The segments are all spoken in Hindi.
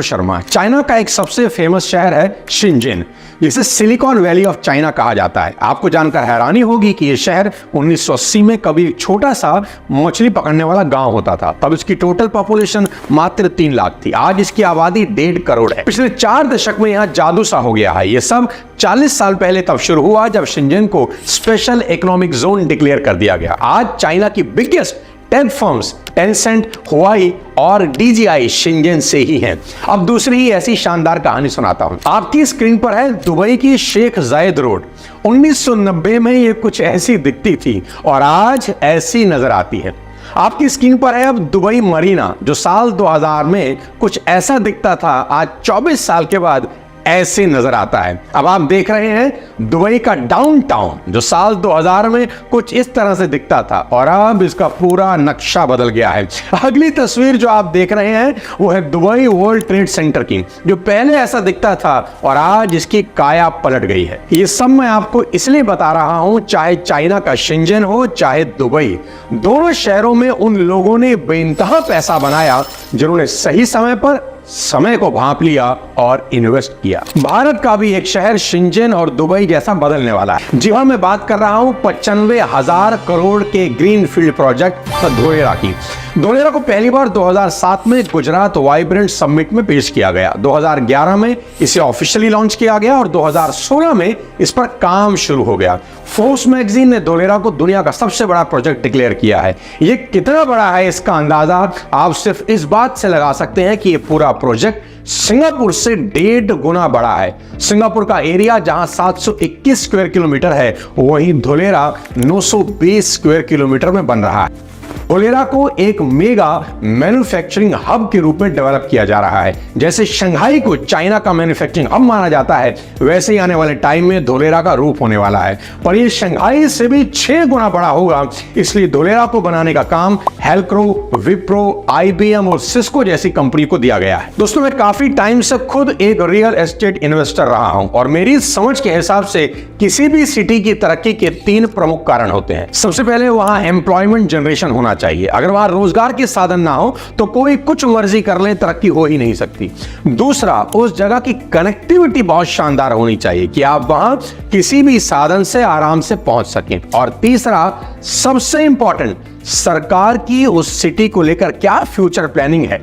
शर्मा। चाइना का एक सबसे फेमस शहर है शिनजिन, जिसे सिलिकॉन वैली ऑफ चाइना कहा जाता है। आपको जानकर हैरानी होगी कि यह शहर 1980 में कभी छोटा सा मछली पकड़ने वाला गांव होता था। तब इसकी टोटल पॉपुलेशन मात्र 3 लाख थी। आज इसकी आबादी 1.5 करोड़ है। पिछले 4 दशक में यहाँ जादू सा हो गया है। ये सब 40 साल पहले तब शुरू हुआ जब शिनजिन को स्पेशल इकोनॉमिक जोन डिक्लेयर कर दिया गया। आज चाइना की बिगेस्ट टेक फर्म्स टेंसेंट, हुआई और डीजीआई शिनजिन से ही हैं। अब दूसरी ही ऐसी शानदार कहानी सुनाता हूं। आपकी स्क्रीन पर है दुबई की शेख जायद रोड। 1990 में ये कुछ ऐसी दिखती थी और आज ऐसी नजर आती है। आपकी स्क्रीन पर है अब दुबई मरीना, जो साल 2000 में कुछ ऐसा दिखता था, आज 24 साल के बाद ऐसे नजर आता है। अब आप देख रहे हैं दुबई का डाउनटाउन, जो साल 2000 में कुछ इस तरह से दिखता था और अब इसका पूरा नक्शा बदल गया है। अगली तस्वीर जो आप देख रहे हैं वो है दुबई वर्ल्ड ट्रेड सेंटर की, जो पहले ऐसा दिखता था और आज इसकी काया पलट गई है। ये सब मैं आपको इसलिए बता रहा हूं, चाहे चाइना का शिनजिन हो चाहे दुबई, दोनों शहरों में उन लोगों ने बेइंतहा पैसा बनाया जिन्होंने सही समय पर समय को भांप लिया और इन्वेस्ट किया। भारत का भी एक शहर शिनजिन और दुबई जैसा बदलने वाला है। जी हां, मैं बात कर रहा हूं 95,000 करोड़ के ग्रीनफील्ड प्रोजेक्ट धोलेरा की। धोलेरा को पहली बार 2007 में गुजरात वाइब्रेंट समिट में पेश किया गया। 2011 में इसे ऑफिशियली लॉन्च किया गया और 2016 में इस पर काम शुरू हो गया। फोर्ब्स मैगजीन ने धोलेरा को दुनिया का सबसे बड़ा प्रोजेक्ट डिक्लेयर किया है। यह कितना बड़ा है इसका अंदाजा आप सिर्फ इस बात से लगा सकते हैं कि यह पूरा प्रोजेक्ट सिंगापुर से 1.5 गुना बड़ा है। सिंगापुर का एरिया जहां 721 स्क्वायर किलोमीटर है, वहीं धोलेरा 920 स्क्वायर किलोमीटर में बन रहा है। धोलेरा को एक मेगा मैन्युफैक्चरिंग हब के रूप में डेवलप किया जा रहा है। जैसे शंघाई को चाइना का मैन्युफैक्चरिंग हब माना जाता है, वैसे ही आने वाले टाइम में धोलेरा का रूप होने वाला है। पर ये शंघाई से भी 6 गुना बड़ा होगा, इसलिए धोलेरा को बनाने का काम हेल्क्रो, विप्रो, IBM और सिस्को जैसी कंपनी को दिया गया है। दोस्तों, मैं काफी टाइम से खुद एक रियल एस्टेट इन्वेस्टर रहा हूं और मेरी समझ के हिसाब से किसी भी सिटी की तरक्की के 3 प्रमुख कारण होते हैं। सबसे पहले वहां एम्प्लॉयमेंट जनरेशन होना चाहिए। अगर वहां रोजगार के साधन ना हो तो कोई कुछ मर्जी कर ले, तरक्की हो ही नहीं सकती। दूसरा, उस जगह की कनेक्टिविटी बहुत शानदार होनी चाहिए कि आप वहां किसी भी साधन से आराम से पहुंच सकें। और तीसरा, सबसे इंपॉर्टेंट, सरकार की उस सिटी को लेकर क्या फ्यूचर प्लानिंग है।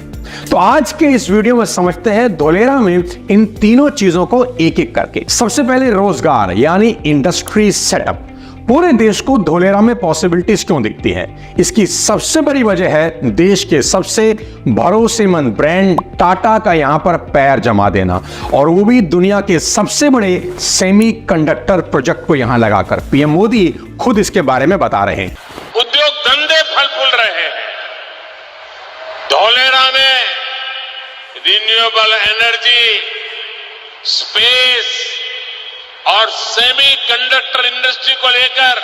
तो आज के इस वीडियो में समझते हैं धोलेरा में इन तीनों चीजों को एक एक करके। सबसे पहले रोजगार यानी इंडस्ट्री सेटअप। पूरे देश को धोलेरा में पॉसिबिलिटीज क्यों दिखती हैं? इसकी सबसे बड़ी वजह है देश के सबसे भरोसेमंद ब्रांड टाटा का यहां पर पैर जमा देना, और वो भी दुनिया के सबसे बड़े सेमीकंडक्टर प्रोजेक्ट को यहां लगाकर। पीएम मोदी खुद इसके बारे में बता रहे हैं। उद्योग धंधे फल फूल रहे हैं। धोलेरा में रिन्यूएबल एनर्जी, स्पेस और सेमीकंडक्टर इंडस्ट्री को लेकर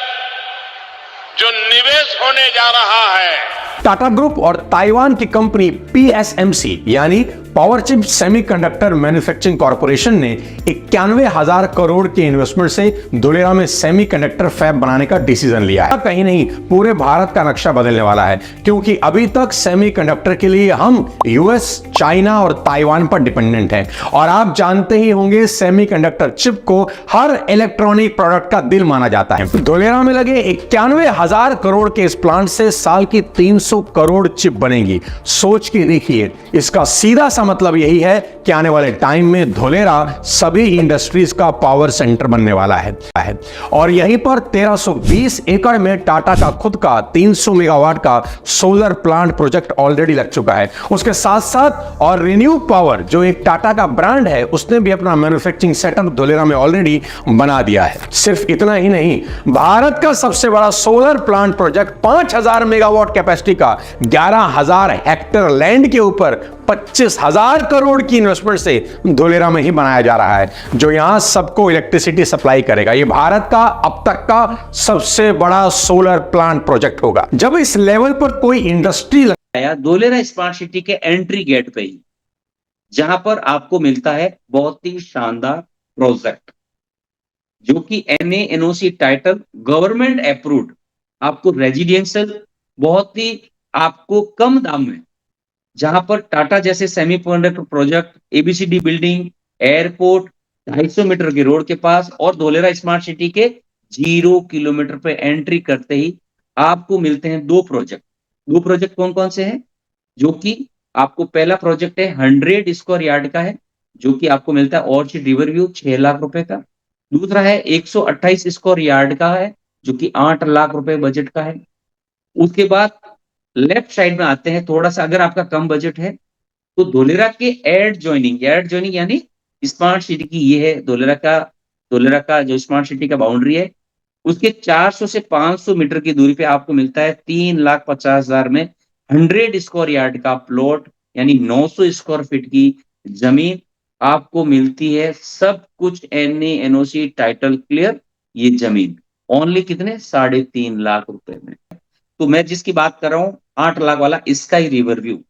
जो निवेश होने जा रहा है। टाटा ग्रुप और ताइवान की कंपनी PSMC यानी power chip semiconductor manufacturing corporation ने 91,000 करोड़ के इन्वेस्टमेंट से धोलेरा में सेमीकंडक्टर फैब बनाने का डिसीजन लिया है। कहीं नहीं, पूरे भारत का नक्शा बदलने वाला है, क्योंकि अभी तक सेमीकंडक्टर के लिए हम US, चाइना और ताइवान पर डिपेंडेंट हैं। और आप जानते ही होंगे सेमीकंडक्टर चिप को हर इलेक्ट्रॉनिक प्रोडक्ट का दिल माना जाता है। धोलेरा में लगे 91,000 करोड़ के इस प्लांट से साल की 300 करोड़ चिप बनेगी। सोच के देखिए, इसका सीधा मतलब यही है कि आने वाले टाइम में धोलेरा सभी इंडस्ट्रीज का पावर सेंटर बनने वाला है। और यहीं पर 1320 एकड़ में टाटा का खुद का 300 मेगावाट का सोलर प्लांट प्रोजेक्ट ऑलरेडी लग चुका है। उसके साथ साथ और रिन्यू पावर, जो एक टाटा का ब्रांड है, उसने भी अपना मैन्युफैक्चरिंग सेटअप धोलेरा में ऑलरेडी बना दिया है। सिर्फ इतना ही नहीं, भारत का सबसे बड़ा solar plant project 5000 megawatt capacity का 11,000 हेक्टेयर लैंड के ऊपर 25,000 करोड़ की इन्वेस्टमेंट से धोलेरा में ही बनाया जा रहा है, जो यहां सबको इलेक्ट्रिसिटी सप्लाई करेगा। यह भारत का अब तक का सबसे बड़ा सोलर प्लांट प्रोजेक्ट होगा। जब इस लेवल पर कोई इंडस्ट्री लगाया धोलेरा स्मार्ट सिटी के एंट्री गेट पे ही, जहां पर आपको मिलता है बहुत ही शानदार प्रोजेक्ट, जो कि NA/NOC टाइटल गवर्नमेंट अप्रूव्ड, आपको रेजिडेंशियल बहुत ही आपको कम दाम में जहां पर टाटा जैसे semiconductor project, ABCD building, airport, 250 metre के रोड के पास और धोलेरा स्मार्ट सिटी के 0 किलोमीटर पे एंट्री करते ही आपको मिलते हैं दो प्रोजेक्ट। दो प्रोजेक्ट कौन कौन से हैं? जो कि आपको पहला प्रोजेक्ट है 100 स्क्वायर यार्ड का है, जो कि आपको मिलता है ऑर्चिड रिवर व्यू 6 लाख रुपए का। दूसरा है 128 स्क्वायर यार्ड का है, जो कि 8 लाख रुपए बजट का है। उसके बाद लेफ्ट साइड में आते हैं, थोड़ा सा अगर आपका कम बजट है तो धोलेरा के एड ज्वाइनिंग यानी स्मार्ट सिटी की ये है धोलेरा का जो स्मार्ट सिटी का बाउंड्री है, उसके 400 से 500 मीटर की दूरी पे आपको मिलता है 3,50,000 में 100 स्क्वायर यार्ड का प्लॉट, यानी 900 स्क्वायर फीट की जमीन आपको मिलती है। सब कुछ एनए एनओसी टाइटल क्लियर, ये जमीन ओनली कितने 3.5 लाख रुपए में। तो मैं जिसकी बात कर रहा हूं 8 लाख वाला, इसका ही रिवरव्यू,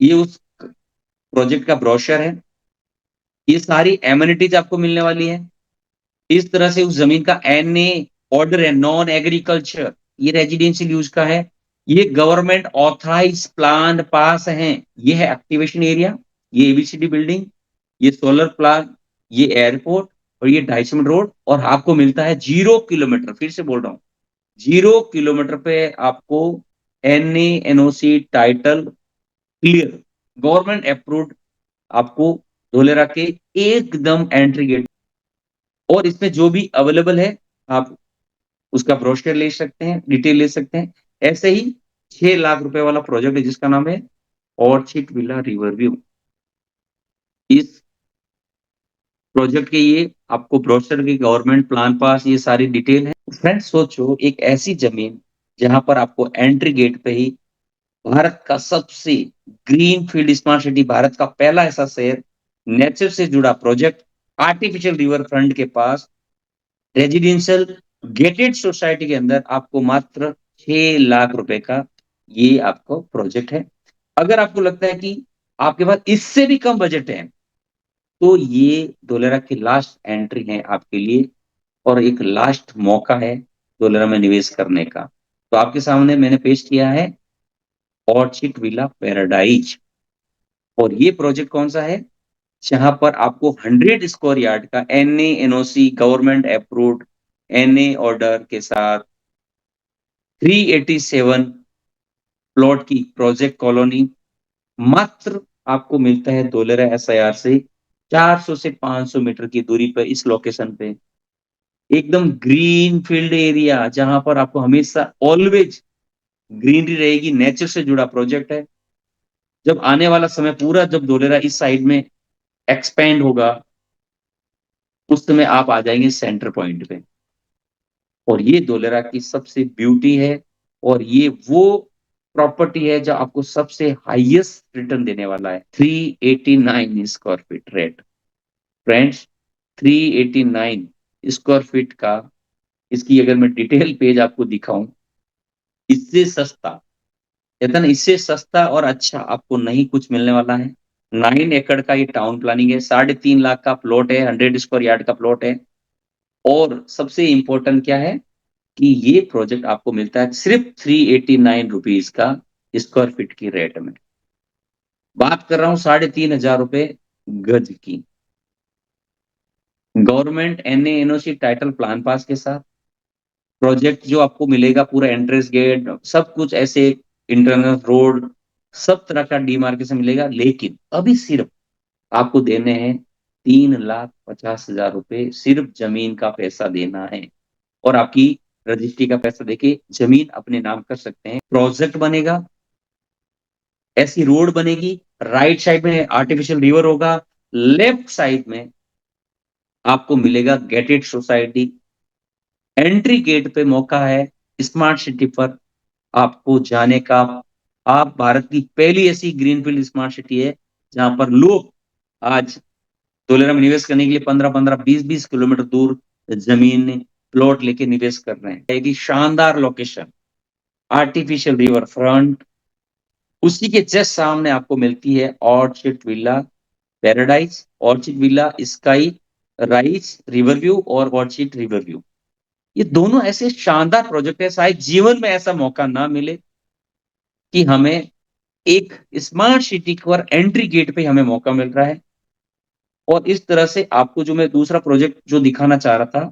ये उस प्रोजेक्ट का ब्रोशर है। ये सारी एमिनिटीज आपको मिलने वाली है। इस तरह से उस जमीन का एनए ऑर्डर है, नॉन एग्रीकल्चर, ये रेजिडेंशियल यूज का है। ये गवर्नमेंट ऑथराइज प्लान पास है। ये है एक्टिवेशन एरिया, ये एबीसीडी बिल्डिंग, ये सोलर प्लांट, ये एयरपोर्ट और ये 250 रोड। और आपको मिलता है 0 किलोमीटर, फिर से बोल रहा हूं 0 किलोमीटर पे आपको NA NOC title clear, government approved, आपको धोलेरा के एकदम एंट्री गेट। और इसमें जो भी अवेलेबल है आप उसका ब्रोशर ले सकते हैं, डिटेल ले सकते हैं। ऐसे ही 6 लाख रुपए वाला प्रोजेक्ट है जिसका नाम है ऑर्चिड विला रिवरव्यू। इस प्रोजेक्ट के ये आपको ब्रोशर की गवर्नमेंट प्लान पास ये सारी डिटेल है। फ्रेंड्स सोचो एक ऐसी जमीन जहां पर आपको एंट्री गेट पे ही भारत का सबसे green field smart city, Bharat का पहला ऐसा शहर, नेचर से जुड़ा प्रोजेक्ट, आर्टिफिशियल रिवर फ्रंट के पास, रेजिडेंशियल गेटेड सोसाइटी के अंदर आपको मात्र 6 लाख रुपए का ये आपको प्रोजेक्ट है। अगर आपको लगता है कि आपके पास इससे भी कम बजट है तो ये धोलेरा की लास्ट एंट्री है आपके लिए और एक लास्ट मौका है धोलेरा में निवेश करने का। तो आपके सामने मैंने पेश किया है ऑर्चिड विला पैराडाइज। और ये प्रोजेक्ट कौन सा है? जहां पर आपको 100 स्क्वायर यार्ड का NA NOC government approved NA order के साथ 387 प्लॉट की प्रोजेक्ट कॉलोनी मात्र आपको मिलता है धोलेरा एसआईआर से 400 से 500 मीटर की दूरी पर। इस लोकेशन पे एकदम ग्रीन फील्ड एरिया, जहां पर आपको हमेशा ऑलवेज ग्रीनरी रहेगी, नेचर से जुड़ा प्रोजेक्ट है। जब आने वाला समय पूरा जब धोलेरा इस साइड में एक्सपेंड होगा उस समय आप आ जाएंगे सेंटर पॉइंट पे। और ये धोलेरा की सबसे ब्यूटी है और ये वो प्रॉपर्टी है जो आपको सबसे हाईएस्ट रिटर्न देने वाला है। 389 square feet rate, friends 389 square feet का, इसकी अगर मैं डिटेल पेज आपको दिखाऊं, इससे सस्ता, कहता ना इससे सस्ता और अच्छा आपको नहीं कुछ मिलने वाला है। 9 एकड़ का ये टाउन प्लानिंग है, 3.5 लाख का प्लॉट है, 100 स्क्वायर यार्ड का प्लॉट है। और सबसे इंपॉर्टेंट क्या है कि ये प्रोजेक्ट आपको मिलता है सिर्फ 389 रुपीज का स्क्वायर फीट की रेट में। बात कर रहा हूं 3,500 रुपए गज की, government NA NOC title plan pass के साथ प्रोजेक्ट जो आपको मिलेगा, पूरा एंट्रेंस गेट सब कुछ ऐसे, इंटरनल रोड, सब तरह का डीमार्केशन मिलेगा। लेकिन अभी सिर्फ आपको देने हैं 3,50,000 रुपए, सिर्फ जमीन का पैसा देना है और आपकी रजिस्ट्री का पैसा देके जमीन अपने नाम कर सकते हैं। प्रोजेक्ट बनेगा, ऐसी रोड बनेगी, राइट साइड में आर्टिफिशियल रिवर होगा, लेफ्ट साइड में आपको मिलेगा गेटेड सोसाइटी। एंट्री गेट पे मौका है स्मार्ट सिटी पर आपको जाने का। आप भारत की पहली ऐसी ग्रीनफील्ड स्मार्ट सिटी है जहां पर लोग आज धोलेरा में निवेश करने के लिए 15-15, 20-20 किलोमीटर दूर जमीन प्लॉट लेके निवेश कर रहे हैं। एक शानदार लोकेशन, आर्टिफिशियल रिवर फ्रंट, उसी के जस्ट सामने आपको मिलती है orchid villa paradise, orchid villa sky rise Riverview और ऑर्चिड रिवरव्यू। ये दोनों ऐसे शानदार प्रोजेक्ट है, शायद जीवन में ऐसा मौका ना मिले कि हमें एक स्मार्ट सिटी पर एंट्री गेट पे हमें मौका मिल रहा है। और इस तरह से आपको जो मैं दूसरा प्रोजेक्ट जो दिखाना चाह रहा था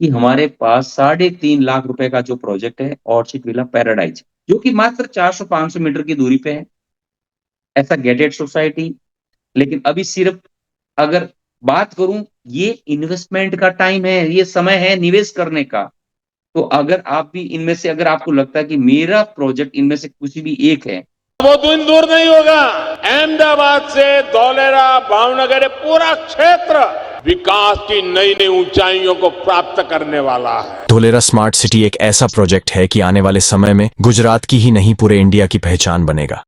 कि हमारे पास 3.5 लाख रुपए का जो प्रोजेक्ट है ऑर्चिड विला पैराडाइज, जो कि मात्र 400-500 मीटर की दूरी पे है, ऐसा गेटेड सोसाइटी। लेकिन अभी सिर्फ अगर बात करूं, ये इन्वेस्टमेंट का टाइम है, ये समय है निवेश करने का। तो अगर आप भी इनमें से, अगर आपको लगता है कि मेरा प्रोजेक्ट इनमें से किसी भी एक है, वो दिन दूर नहीं होगा, अहमदाबाद से धौलेरा, भावनगर, ये पूरा क्षेत्र विकास की नई नई ऊंचाइयों को प्राप्त करने वाला है। धोलेरा स्मार्ट सिटी एक ऐसा प्रोजेक्ट है कि आने वाले समय में गुजरात की ही नहीं पूरे इंडिया की पहचान बनेगा।